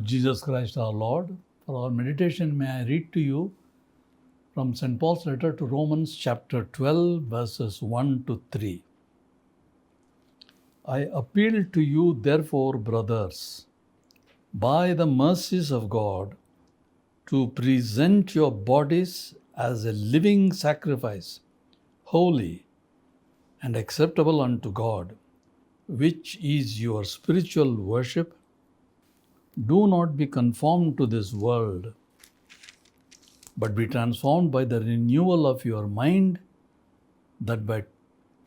through Jesus Christ our Lord. For our meditation, may I read to you from St. Paul's letter to Romans chapter 12, verses 1 to 3. I appeal to you, therefore, brothers, by the mercies of God, to present your bodies as a living sacrifice, holy and acceptable unto God, which is your spiritual worship. Do not be conformed to this world, but be transformed by the renewal of your mind, that by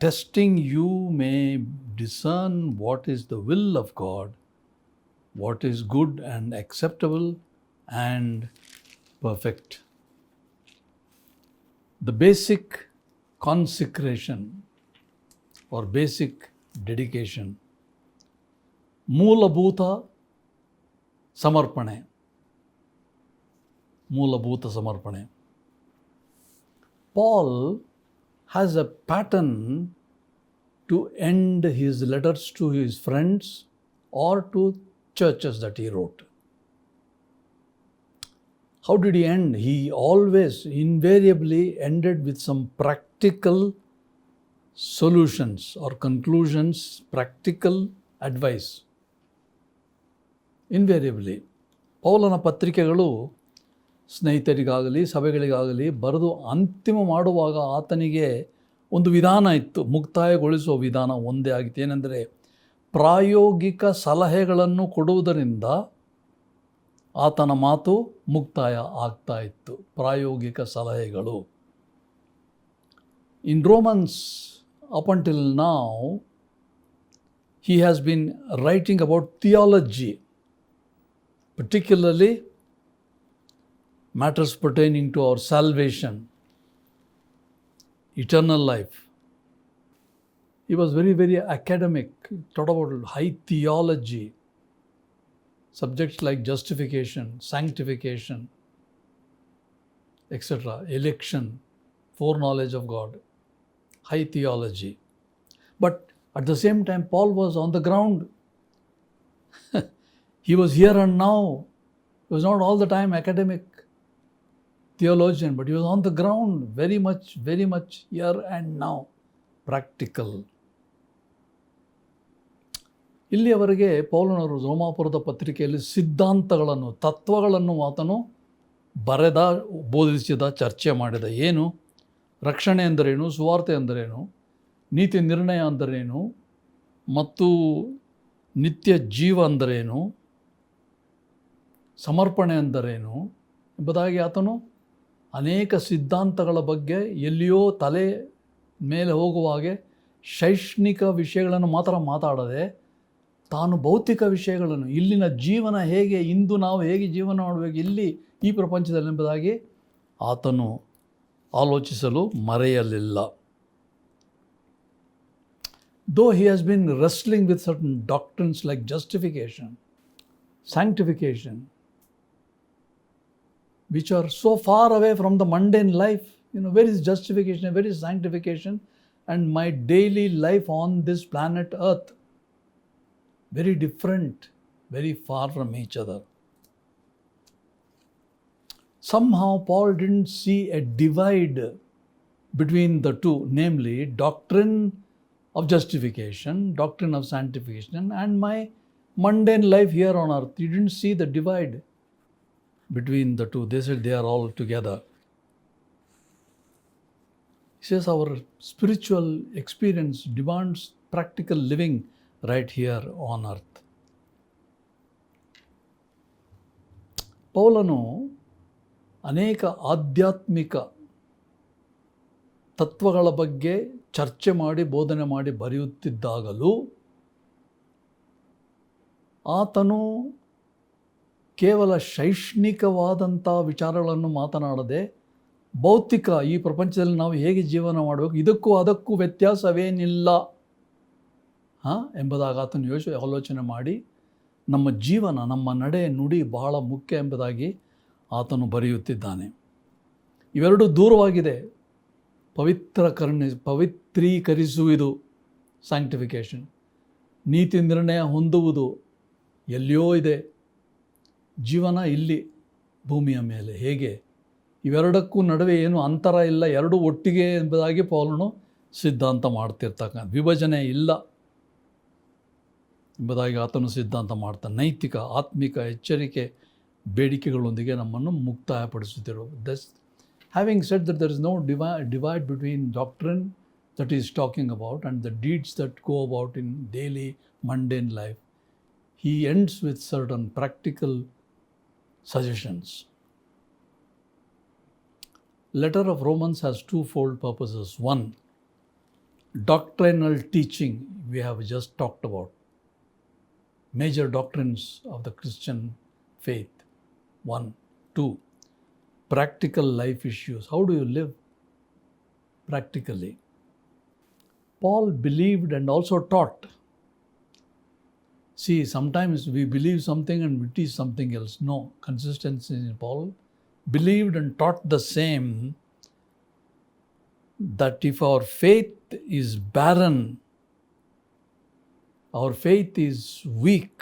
testing you may discern what is the will of God, what is good and acceptable and perfect. The basic consecration or basic dedication, ಮೂಲಭೂತ ಸಮರ್ಪಣೆ. Paul has a pattern to end his letters to his friends or to churches that he wrote. How did he end? He always invariably ended with some practical solutions or conclusions, practical advice. Invariably. ಪೌಲನ ಪತ್ರಿಕೆಗಳು ಸ್ನೇಹಿತರಿಗಾಗಲಿ ಸಭೆಗಳಿಗಾಗಲಿ ಬರೆದು ಅಂತಿಮ ಮಾಡುವಾಗ ಆತನಿಗೆ ಒಂದು ವಿಧಾನ ಇತ್ತು, ಮುಕ್ತಾಯಗೊಳಿಸುವ ವಿಧಾನ ಒಂದೇ ಆಗಿತ್ತು. ಏನೆಂದರೆ ಪ್ರಾಯೋಗಿಕ ಸಲಹೆಗಳನ್ನು ಕೊಡುವುದರಿಂದ ಆತನ ಮಾತು ಮುಕ್ತಾಯ ಆಗ್ತಾ ಇತ್ತು. ಪ್ರಾಯೋಗಿಕ ಸಲಹೆಗಳು. In romance up until now he has been writing about theology, particularly matters pertaining to our salvation, eternal life. He was very, very academic, taught about high theology, subjects like justification, sanctification, etc., election, foreknowledge of God, high theology. But at the same time, Paul was on the ground. He was here and now. He was not all the time academic theologian, but he was on the ground, very much here and now, practical. ಇಲ್ಲಿಯವರೆಗೆ ಪೌಲನವರು ರೋಮಾಪುರದ ಪತ್ರಿಕೆಯಲ್ಲಿ ಸಿದ್ಧಾಂತಗಳನ್ನು, ತತ್ವಗಳನ್ನು ಆತನು ಬರೆದ, ಬೋಧಿಸಿದ, ಚರ್ಚೆ ಮಾಡಿದ. ಏನು ರಕ್ಷಣೆ ಅಂದರೇನು, ಸುವಾರ್ತೆ ಅಂದರೇನು, ನೀತಿ ನಿರ್ಣಯ ಅಂದರೇನು, ಮತ್ತು ನಿತ್ಯ ಜೀವ ಅಂದರೇನು, ಸಮರ್ಪಣೆ ಅಂದರೇನು ಎಂಬುದಾಗಿ ಆತನು ಅನೇಕ ಸಿದ್ಧಾಂತಗಳ ಬಗ್ಗೆ ಎಲ್ಲಿಯೋ ತಲೆ ಮೇಲೆ ಹೋಗುವ ಹಾಗೆ ಶೈಕ್ಷಣಿಕ ವಿಷಯಗಳನ್ನು ಮಾತ್ರ ಮಾತಾಡದೆ ತಾನು ಭೌತಿಕ ವಿಷಯಗಳನ್ನು, ಇಲ್ಲಿನ ಜೀವನ ಹೇಗೆ, ಇಂದು ನಾವು ಹೇಗೆ ಜೀವನ ಮಾಡಬೇಕು ಇಲ್ಲಿ ಈ ಪ್ರಪಂಚದಲ್ಲಿ ಎಂಬುದಾಗಿ ಆತನು ಆಲೋಚಿಸಲು ಮರೆಯಲಿಲ್ಲ. Though he has been wrestling with certain doctrines like justification, sanctification, which are so far away from the mundane life. Where is justification, where is sanctification, and my daily life on this planet Earth? Very different, very far from each other. Somehow Paul didn't see a divide between the two, namely doctrine of justification, doctrine of sanctification, and my mundane life here on earth. He didn't see the divide between the two. They said they are all together. He says our spiritual experience demands practical living right here on earth. ಪೌಲನು ಅನೇಕ ಆಧ್ಯಾತ್ಮಿಕ ತತ್ವಗಳ ಬಗ್ಗೆ ಚರ್ಚೆ ಮಾಡಿ, ಬೋಧನೆ ಮಾಡಿ ಬರೆಯುತ್ತಿದ್ದಾಗಲೂ ಆತನು ಕೇವಲ ಶೈಕ್ಷಣಿಕವಾದಂಥ ವಿಚಾರಗಳನ್ನು ಮಾತನಾಡದೆ ಭೌತಿಕ, ಈ ಪ್ರಪಂಚದಲ್ಲಿ ನಾವು ಹೇಗೆ ಜೀವನ ಮಾಡಬೇಕು, ಇದಕ್ಕೂ ಅದಕ್ಕೂ ವ್ಯತ್ಯಾಸವೇನಿಲ್ಲ ಎಂಬುದಾಗಿ ಆತನು ಆಲೋಚನೆ ಮಾಡಿ ನಮ್ಮ ಜೀವನ, ನಮ್ಮ ನಡೆ ನುಡಿ ಬಹಳ ಮುಖ್ಯ ಎಂಬುದಾಗಿ ಆತನು ಬರೆಯುತ್ತಿದ್ದಾನೆ. ಇವೆರಡೂ ದೂರವಾಗಿದೆ. ಪವಿತ್ರೀಕರಿಸುವುದು ಸ್ಯಾಂಕ್ಟಿಫಿಕೇಷನ್, ನೀತಿ ನಿರ್ಣಯ ಹೊಂದುವುದು ಎಲ್ಲಿಯೋ ಇದೆ. ಜೀವನ ಇಲ್ಲಿ ಭೂಮಿಯ ಮೇಲೆ ಹೇಗೆ, ಇವೆರಡಕ್ಕೂ ನಡುವೆ ಏನು ಅಂತರ ಇಲ್ಲ, ಎರಡೂ ಒಟ್ಟಿಗೆ ಎಂಬುದಾಗಿ ಪೌಲನು ಸಿದ್ಧಾಂತ ಮಾಡ್ತಿರ್ತಕ್ಕಂಥ, ವಿಭಜನೆ ಇಲ್ಲ ಎಂಬುದಾಗಿ ಆತನು ಸಿದ್ಧಾಂತ ಮಾಡ್ತಾನೆ. ನೈತಿಕ ಆತ್ಮಿಕ ಎಚ್ಚರಿಕೆ ಬೇಡಿಕೆಗಳೊಂದಿಗೆ ನಮ್ಮನ್ನು ಮುಕ್ತಾಯಪಡಿಸುತ್ತಿರುವ. Having said that there is no divide between doctrine that he is talking about and the deeds that go about in daily mundane life, he ends with certain practical suggestions. Letter of Romans has twofold purposes. One, doctrinal teaching we have just talked about. Major doctrines of the Christian faith. 1. 2. Practical life issues. How do you live practically? Paul believed and also taught. See, sometimes we believe something and we teach something else. No, consistency in Paul believed and taught the same, that if our faith is barren, our faith is weak,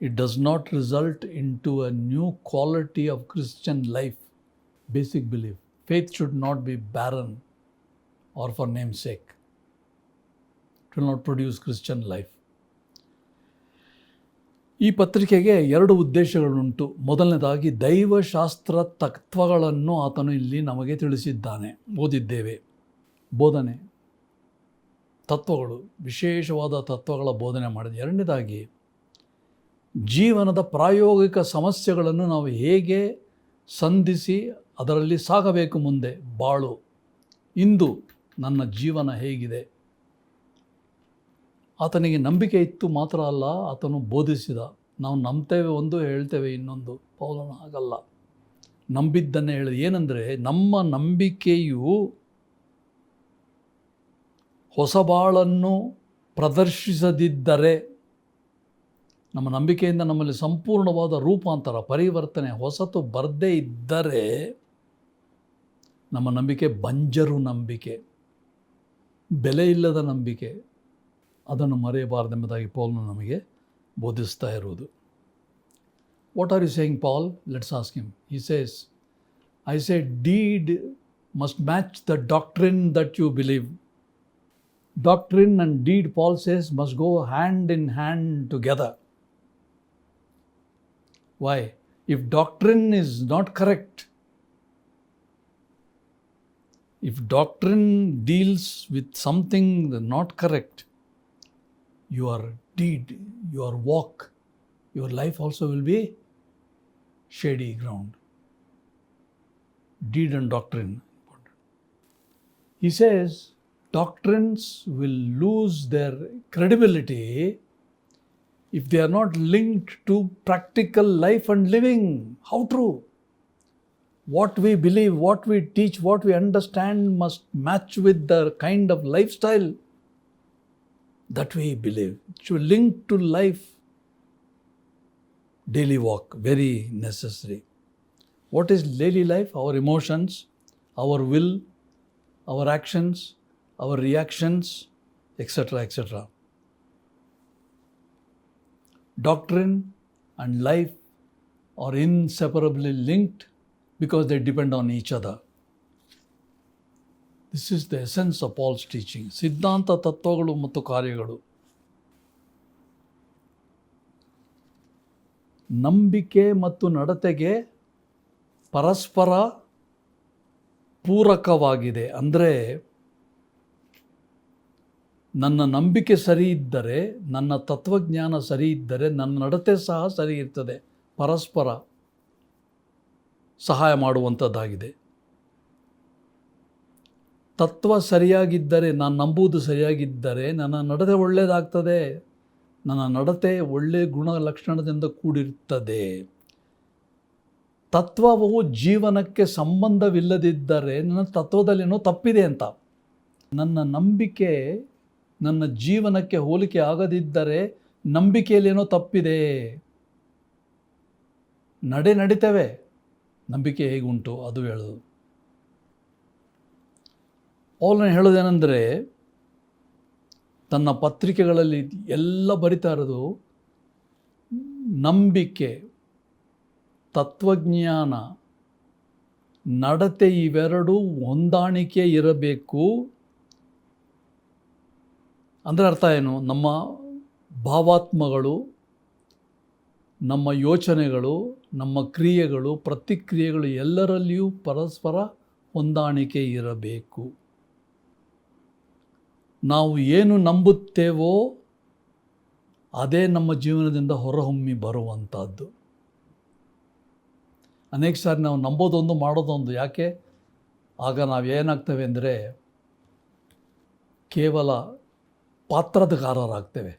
it does not result into a new quality of Christian life. Basic belief. Faith should not be barren or for name's sake. It will not produce Christian life. ಈ ಪತ್ರಿಕೆಗೆ ಎರಡು ಉದ್ದೇಶಗಳುಂಟು. ಮೊದಲನೇದಾಗಿ ದೈವಶಾಸ್ತ್ರ ತತ್ವಗಳನ್ನು ಆತನು ಇಲ್ಲಿ ನಮಗೆ ತಿಳಿಸಿದ್ದಾನೆ, ಓದಿದ್ದೇವೆ. ಬೋಧನೆ, ತತ್ವಗಳು, ವಿಶೇಷವಾದ ತತ್ವಗಳ ಬೋಧನೆ ಮಾಡಿದೆ. ಎರಡನೇದಾಗಿ ಜೀವನದ ಪ್ರಾಯೋಗಿಕ ಸಮಸ್ಯೆಗಳನ್ನು ನಾವು ಹೇಗೆ ಸಂಧಿಸಿ ಅದರಲ್ಲಿ ಸಾಗಬೇಕು ಮುಂದೆ ಬಾಳು. ಇಂದು ನನ್ನ ಜೀವನ ಹೇಗಿದೆ. ಆತನಿಗೆ ನಂಬಿಕೆ ಇತ್ತು ಮಾತ್ರ ಅಲ್ಲ, ಆತನು ಬೋಧಿಸಿದ. ನಾವು ನಂಬ್ತೇವೆ ಒಂದು, ಹೇಳ್ತೇವೆ ಇನ್ನೊಂದು. ಪೌಲನು ಹಾಗಲ್ಲ, ನಂಬಿದ್ದನ್ನೇ ಹೇಳಿದ. ಏನಂದರೆ, ನಮ್ಮ ನಂಬಿಕೆಯು ಹೊಸಬಾಳನ್ನು ಪ್ರದರ್ಶಿಸದಿದ್ದರೆ, ನಮ್ಮ ನಂಬಿಕೆಯಿಂದ ನಮ್ಮಲ್ಲಿ ಸಂಪೂರ್ಣವಾದ ರೂಪಾಂತರ, ಪರಿವರ್ತನೆ, ಹೊಸತು ಬರದೇ ಇದ್ದರೆ ನಮ್ಮ ನಂಬಿಕೆ ಬಂಜರು ನಂಬಿಕೆ, ಬೆಲೆ ಇಲ್ಲದ ನಂಬಿಕೆ. ಅದನ್ನು ಮರೆಯಬಾರದೆಂಬುದಾಗಿ ಪೌಲನು ನಮಗೆ ಬೋಧಿಸ್ತಾ ಇರುವುದು. What are you saying Paul? Let's ask him. He says, I say deed must match the doctrine that you believe. Doctrine and deed, Paul says, must go hand in hand together. Why? If doctrine is not correct, if doctrine deals with something not correct, your deed, your walk, your life also will be shady ground. Deed and doctrine. He says, doctrines will lose their credibility if they are not linked to practical life and living. How true? What we believe, what we teach, what we understand must match with the kind of lifestyle that we believe. It should link to life. Daily walk, very necessary. What is daily life? Our emotions, our will, our actions, our reactions, etc., etc. Doctrine and life are inseparably linked because they depend on each other. This is the essence of Paul's teaching. ಸಿದ್ಧಾಂತ, ತತ್ವಗಳು ಮತ್ತು ಕಾರ್ಯಗಳು. ನಂಬಿಕೆ ಮತ್ತು ನಡತೆಗೆ ಪರಸ್ಪರ ಪೂರಕವಾಗಿದೆ. ಅಂದರೆ ನನ್ನ ನಂಬಿಕೆ ಸರಿ ಇದ್ದರೆ, ನನ್ನ ತತ್ವಜ್ಞಾನ ಸರಿ ಇದ್ದರೆ, ನನ್ನ ನಡತೆ ಸಹ ಸರಿ ಇರ್ತದೆ. ಪರಸ್ಪರ ಸಹಾಯ ಮಾಡುವಂಥದ್ದಾಗಿದೆ. ತತ್ವ ಸರಿಯಾಗಿದ್ದರೆ, ನಾನು ನಂಬುವುದು ಸರಿಯಾಗಿದ್ದರೆ ನನ್ನ ನಡತೆ ಒಳ್ಳೆಯದಾಗ್ತದೆ. ನನ್ನ ನಡತೆ ಒಳ್ಳೆಯ ಗುಣಲಕ್ಷಣದಿಂದ ಕೂಡಿರ್ತದೆ. ತತ್ವವು ಜೀವನಕ್ಕೆ ಸಂಬಂಧವಿಲ್ಲದಿದ್ದರೆ ನನ್ನ ತತ್ವದಲ್ಲೇನೋ ತಪ್ಪಿದೆ ಅಂತ. ನನ್ನ ನಂಬಿಕೆ ನನ್ನ ಜೀವನಕ್ಕೆ ಹೋಲಿಕೆ ಆಗದಿದ್ದರೆ ನಂಬಿಕೆಯಲ್ಲೇನೋ ತಪ್ಪಿದೆ. ನಡಿತೇವೆ, ನಂಬಿಕೆ ಹೇಗುಂಟು ಅದು ಹೇಳೋದು. ಪೌಲನು ಹೇಳೋದೇನೆಂದರೆ, ತನ್ನ ಪತ್ರಿಕೆಗಳಲ್ಲಿ ಎಲ್ಲ ಬರಿತಾ ಇರೋದು ನಂಬಿಕೆ, ತತ್ವಜ್ಞಾನ, ನಡತೆ ಇವೆರಡೂ ಹೊಂದಾಣಿಕೆ ಇರಬೇಕು. ಅಂದರೆ ಅರ್ಥ ಏನು? ನಮ್ಮ ಭಾವಾತ್ಮಗಳು, ನಮ್ಮ ಯೋಚನೆಗಳು, ನಮ್ಮ ಕ್ರಿಯೆಗಳು, ಪ್ರತಿಕ್ರಿಯೆಗಳು ಎಲ್ಲರಲ್ಲಿಯೂ ಪರಸ್ಪರ ಹೊಂದಾಣಿಕೆ ಇರಬೇಕು. ನಾವು ಏನು ನಂಬುತ್ತೇವೋ ಅದೇ ನಮ್ಮ ಜೀವನದಿಂದ ಹೊರಹೊಮ್ಮಿ ಬರುವಂಥದ್ದು. ಅನೇಕ ಸಾರಿ ನಾವು ನಂಬೋದೊಂದು ಮಾಡೋದೊಂದು. ಯಾಕೆ? ಆಗ ನಾವು ಏನಾಗ್ತೇವೆ ಅಂದರೆ ಕೇವಲ ಪಾತ್ರಧಾರರಾಗ್ತೇವೆ,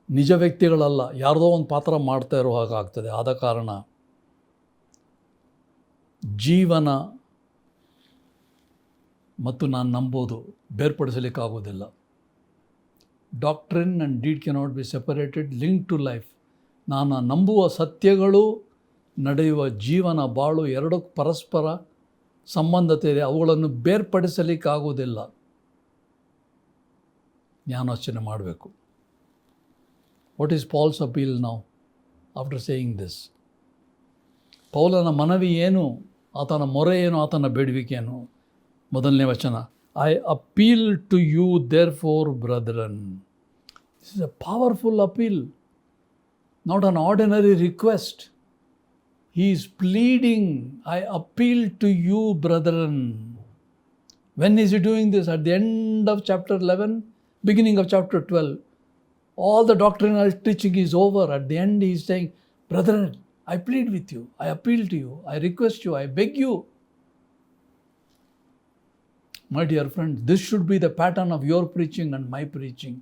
ನಿಜ ವ್ಯಕ್ತಿಗಳಲ್ಲ, ಯಾರ್ದೋ ಒಂದು ಪಾತ್ರ ಮಾಡ್ತಾ ಇರೋ ಹಾಗಾಗ್ತದೆ. ಆದ ಕಾರಣ ಜೀವನ ಮತ್ತು ನಾನು ನಂಬೋದು ಬೇರ್ಪಡಿಸಲಿಕ್ಕಾಗೋದಿಲ್ಲ. Doctrine and deed cannot be separated, link to life. ನಾನು ನಂಬುವ ಸತ್ಯಗಳು, ನಡೆಯುವ ಜೀವನ, ಬಾಳು ಎರಡಕ್ಕೂ ಪರಸ್ಪರ ಸಂಬಂಧತೆ ಇದೆ. ಅವುಗಳನ್ನು ಬೇರ್ಪಡಿಸಲಿಕ್ಕಾಗೋದಿಲ್ಲ. ಜ್ಞಾನೋಚನೆ ಮಾಡಬೇಕು. What is Paul's appeal now after saying this? ಪೌಲನ ಮನವಿ ಏನು? ಆತನ ಮೊರೆ ಏನು? ಆತನ ಬೇಡುವಿಕೆ ಏನು? ಮೊದಲನೇ ವಚನ, I appeal to you therefore brethren. This is a powerful appeal, not an ordinary request. He is pleading, I appeal to you, brethren. When is he doing this? At the end of chapter 11, beginning of chapter 12. All the doctrinal teaching is over. At the end he is saying, brethren, I plead with you, I appeal to you, I request you, I beg you. My dear friends, this should be the pattern of your preaching and my preaching.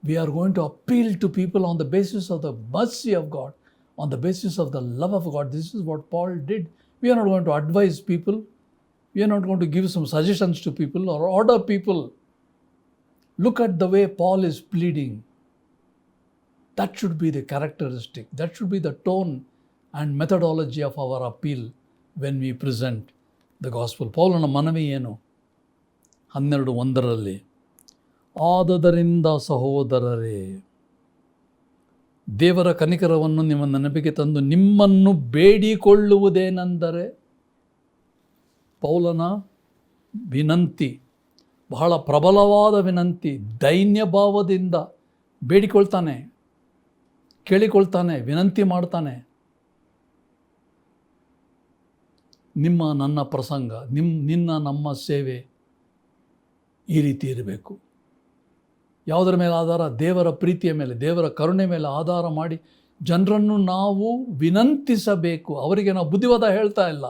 We are going to appeal to people on the basis of the mercy of God, on the basis of the love of God. This is what Paul did. We are not going to advise people. We are not going to give some suggestions to people or order people. Look at the way Paul is pleading. That should be the characteristic. That should be the tone and methodology of our appeal when we present the gospel. ಪೌಲನ ಮನವಿ ಏನು? 12:1 ಆದದರಿಂದ ಸಹೋದರರೇ, ದೇವರ ಕನಿಕರವನ್ನು ನಿಮ್ಮ ನೆನಪಿಗೆ ತಂದು ನಿಮ್ಮನ್ನು ಬೇಡಿಕೊಳ್ಳುವುದೇನೆಂದರೆ, ಪೌಲನ ವಿನಂತಿ ಬಹಳ ಪ್ರಬಲವಾದ ವಿನಂತಿ. ದೈನ್ಯ ಭಾವದಿಂದ ಬೇಡಿಕೊಳ್ತಾನೆ, ಕೇಳಿಕೊಳ್ತಾನೆ, ವಿನಂತಿ ಮಾಡ್ತಾನೆ. ನನ್ನ ಪ್ರಸಂಗ, ನಮ್ಮ ಸೇವೆ ಈ ರೀತಿ ಇರಬೇಕು. ಯಾವುದರ ಮೇಲೆ ಆಧಾರ? ದೇವರ ಪ್ರೀತಿಯ ಮೇಲೆ, ದೇವರ ಕರುಣೆ ಮೇಲೆ ಆಧಾರ ಮಾಡಿ ಜನರನ್ನು ನಾವು ವಿನಂತಿಸಬೇಕು. ಅವರಿಗೆ ನಾವು ಬುದ್ಧಿವಾದ ಹೇಳ್ತಾ ಇಲ್ಲ,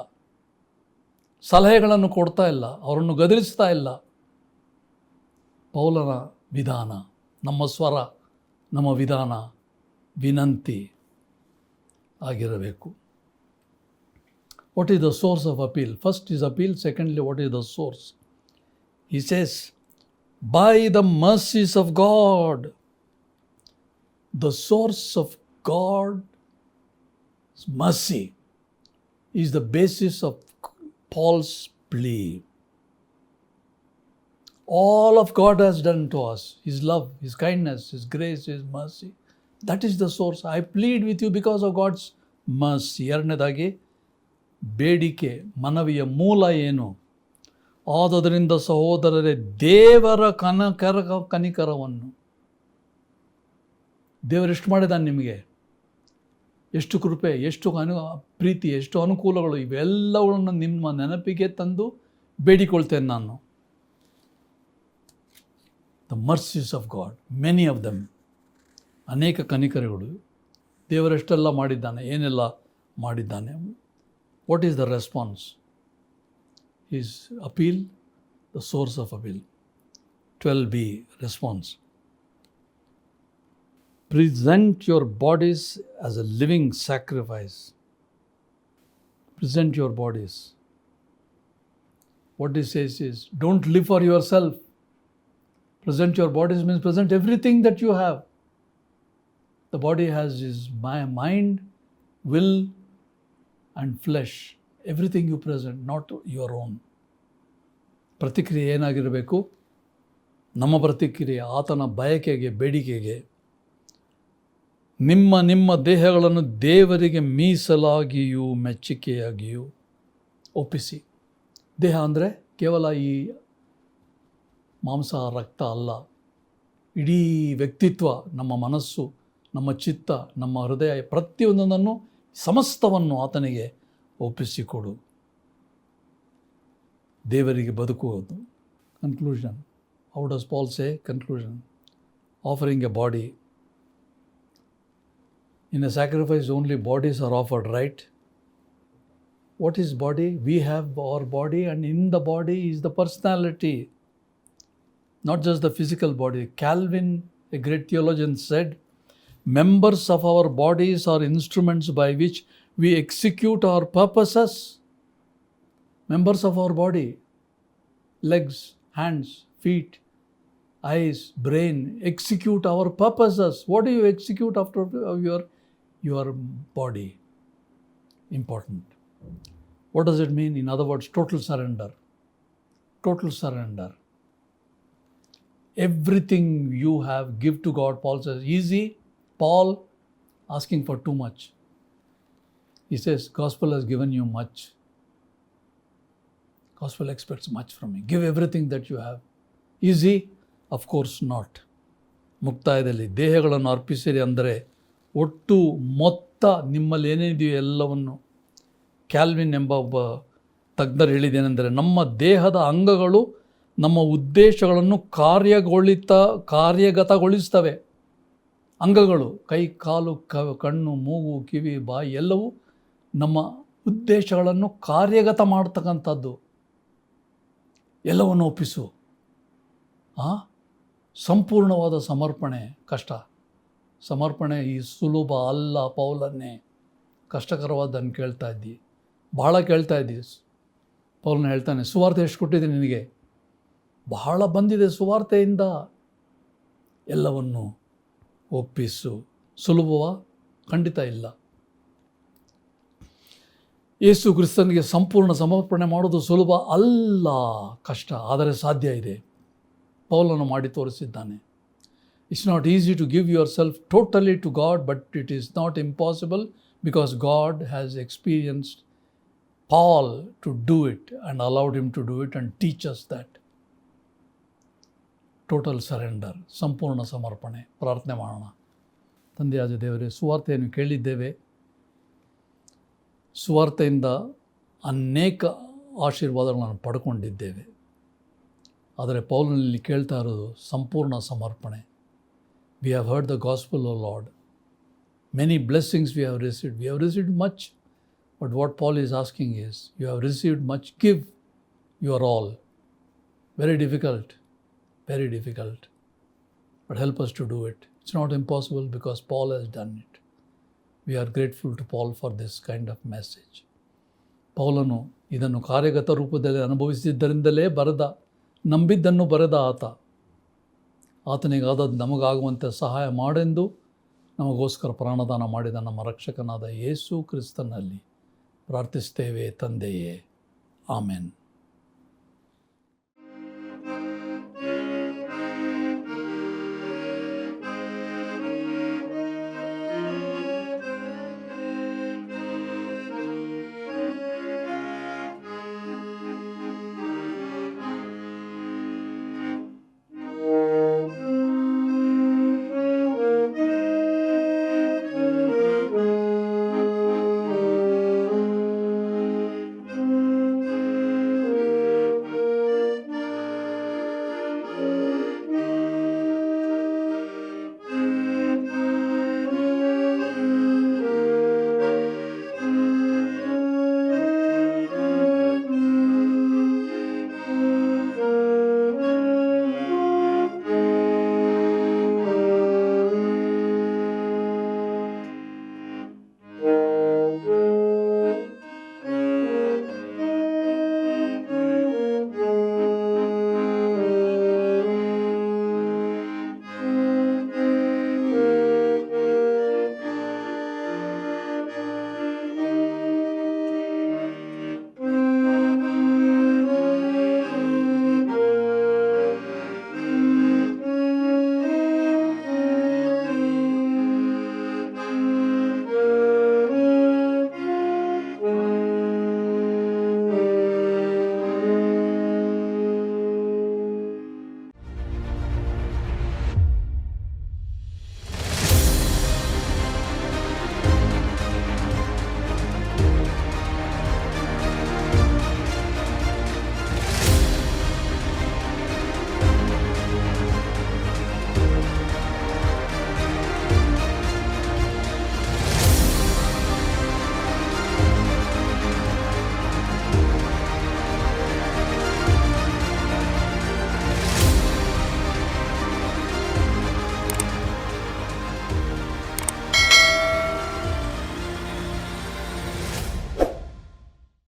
ಸಲಹೆಗಳನ್ನು ಕೊಡ್ತಾ ಇಲ್ಲ, ಅವರನ್ನು ಗದರಿಸ್ತಾ ಇಲ್ಲ. ಪೌಲನ ವಿಧಾನ, ನಮ್ಮ ಸ್ವರ, ನಮ್ಮ ವಿಧಾನ ವಿನಂತಿ ಆಗಿರಬೇಕು. What is the source of appeal? First is appeal. Secondly, what is the source? He says, by the mercies of God. The source of God's mercy is the basis of Paul's plea. All of God has done to us, His love, His kindness, His grace, His mercy. That is the source. I plead with you because of God's mercy. ಎರಡನೇದಾಗಿ, ಬೇಡಿಕೆ, ಮನವಿಯ ಮೂಲ ಏನು? ಆದದರಿಂದ ಸಹೋದರರೇ, ದೇವರ ಕನಿಕರವನ್ನು. ದೇವರು ಎಷ್ಟು ಮಾಡಿದಾನೆ ನಿಮಗೆ? ಎಷ್ಟು ಕೃಪೆ, ಎಷ್ಟು ಪ್ರೀತಿ, ಎಷ್ಟು ಅನುಕೂಲಗಳು, ಇವೆಲ್ಲಗಳನ್ನು ನಿಮ್ಮ ನೆನಪಿಗೆ ತಂದು ಬೇಡಿಕೊಳ್ತೇನೆ ನಾನು. The mercies of god, many of them. ಅನೇಕ ಕನಿಕರಗಳು. ದೇವರೆಷ್ಟೆಲ್ಲ ಮಾಡಿದ್ದಾನೆ, ಏನೆಲ್ಲ ಮಾಡಿದ್ದಾನೆ. What is the response? His appeal, the source of appeal. 12b, response. Present your bodies as a living sacrifice. Present your bodies. What this says is, don't live for yourself. Present your bodies means present everything that you have. The body has his mind, will, and flesh. Everything you present, not your own. ಪ್ರತಿಕ್ರಿಯೆ ಏನಾಗಿರಬೇಕು? ನಮ್ಮ ಪ್ರತಿಕ್ರಿಯೆ ಆತನ ಬಯಕೆಗೆ, ಬೇಡಿಕೆಗೆ ನಿಮ್ಮ ನಿಮ್ಮ ದೇಹಗಳನ್ನು ದೇವರಿಗೆ ಮೀಸಲಾಗಿಯೂ ಮೆಚ್ಚುಗೆಯಾಗಿಯೂ ಒಪ್ಪಿಸಿ. ದೇಹ ಅಂದರೆ ಕೇವಲ ಈ ಮಾಂಸ ರಕ್ತ ಅಲ್ಲ, ಇಡೀ ವ್ಯಕ್ತಿತ್ವ, ನಮ್ಮ ಮನಸ್ಸು, ನಮ್ಮ ಚಿತ್ತ, ನಮ್ಮ ಹೃದಯ, ಪ್ರತಿಯೊಂದನ್ನು ಸಮಸ್ತವನ್ನು ಆತನಿಗೆ ಒಪ್ಪಿಸಿಕೊಡು. ದೇವರಿಗೆ ಬದುಕುವುದು. Conclusion. How does Paul say conclusion? Offering a body. In a sacrifice only bodies are offered, right? What is body? We have our body, and in the body is the personality, not just the physical body. Calvin, a great theologian, said, members of our bodies are instruments by which we execute our purposes. Members of our body, legs, hands, feet, eyes, brain, execute our purposes. What do you execute after your body? Important. What does it mean? In other words, total surrender. Total surrender. Everything you have, give to God. Paul says, easy. Paul asking for too much. He says, gospel has given you much. Gospel expects much from me. Give everything that you have. Easy? Of course not. ಮುಕ್ತಾಯದಲ್ಲಿ ದೇಹಗಳನ್ನು ಅರ್ಪಿಸಿರಿ ಅಂದರೆ ಒಟ್ಟು ಮೊತ್ತ ನಿಮ್ಮಲ್ಲಿ ಏನೇನಿದೆಯೋ ಎಲ್ಲವನ್ನು. Calvin ಎಂಬ ಒಬ್ಬ ತಜ್ಞರು ಹೇಳಿದ್ದೇನೆಂದರೆ, ನಮ್ಮ ದೇಹದ ಅಂಗಗಳು ನಮ್ಮ ಉದ್ದೇಶಗಳನ್ನು ಕಾರ್ಯಗತಗೊಳಿಸ್ತವೆ. ಅಂಗಗಳು, ಕೈ, ಕಾಲು, ಕಣ್ಣು, ಮೂಗು, ಕಿವಿ, ಬಾಯಿ ಎಲ್ಲವೂ ನಮ್ಮ ಉದ್ದೇಶಗಳನ್ನು ಕಾರ್ಯಗತ ಮಾಡ್ತಕ್ಕಂಥದ್ದು. ಎಲ್ಲವನ್ನು ಒಪ್ಪಿಸು. ಸಂಪೂರ್ಣವಾದ ಸಮರ್ಪಣೆ ಕಷ್ಟ. ಸಮರ್ಪಣೆ ಈ ಸುಲಭ ಅಲ್ಲ. ಪೌಲನ್ನೇ ಕಷ್ಟಕರವಾದನ್ನು ಕೇಳ್ತಾ ಇದ್ದಿ, ಬಹಳ ಕೇಳ್ತಾ ಇದ್ದಿ. ಪೌಲನ ಹೇಳ್ತಾನೆ, ಸುವಾರ್ತೆ ಎಷ್ಟು ಕೊಟ್ಟಿದ್ದೀನಿ ನಿನಗೆ? ಬಹಳ ಬಂದಿದೆ ಸುವಾರ್ತೆಯಿಂದ. ಎಲ್ಲವನ್ನು ಒಪ್ಪಿಸು. ಸುಲಭವಾ? ಖಂಡಿತ ಇಲ್ಲ. ಯೇಸು ಕ್ರಿಸ್ತನಿಗೆ ಸಂಪೂರ್ಣ ಸಮರ್ಪಣೆ ಮಾಡೋದು ಸುಲಭ ಅಲ್ಲ, ಕಷ್ಟ. ಆದರೆ ಸಾಧ್ಯ ಇದೆ. ಪೌಲನು ಮಾಡಿ ತೋರಿಸಿದ್ದಾನೆ. It's not easy to give yourself totally to God, but it is not impossible because God has experienced Paul to do it and allowed him to do it and teach us that. Total surrender, ಸಂಪೂರ್ಣ ಸಮರ್ಪಣೆ. ಪ್ರಾರ್ಥನೆ ಮಾಡೋಣ. ತಂದೆಯಾದ ದೇವರೇ, ಸುವಾರ್ತೆಯನ್ನು ಕೇಳಿದ್ದೇವೆ. ಸುವಾರ್ತೆಯಿಂದ ಅನೇಕ ಆಶೀರ್ವಾದಗಳನ್ನು ಪಡ್ಕೊಂಡಿದ್ದೇವೆ. ಆದರೆ ಪೌಲನಲ್ಲಿ ಕೇಳ್ತಾ ಇರೋದು ಸಂಪೂರ್ಣ ಸಮರ್ಪಣೆ. We have heard the gospel, O Lord. Many blessings we have received. We have received much. But what Paul is asking is, you have received much, give your all. Very difficult. Very difficult. But help us to do it. It's not impossible because Paul has done it. We are grateful to Paul for this kind of message. ಪೌಲನು ಇದನ್ನು ಕಾರ್ಯಗತ ರೂಪದಲ್ಲಿ ಅನುಭವಿಸಿದ್ದರಿಂದಲೇ ನಂಬಿದ್ದನ್ನು ಬರೆದ ಆತನಿಗಾದದ್ದು ನಮಗಾಗುವಂತೆ ಸಹಾಯ ಮಾಡೆಂದು ನಮಗೋಸ್ಕರ ಪ್ರಾಣದಾನ ಮಾಡಿದ ನಮ್ಮ ರಕ್ಷಕನಾದ ಯೇಸು ಕ್ರಿಸ್ತನಲ್ಲಿ ಪ್ರಾರ್ಥಿಸ್ತೇವೆ ತಂದೆಯೇ. ಆಮೆನ್.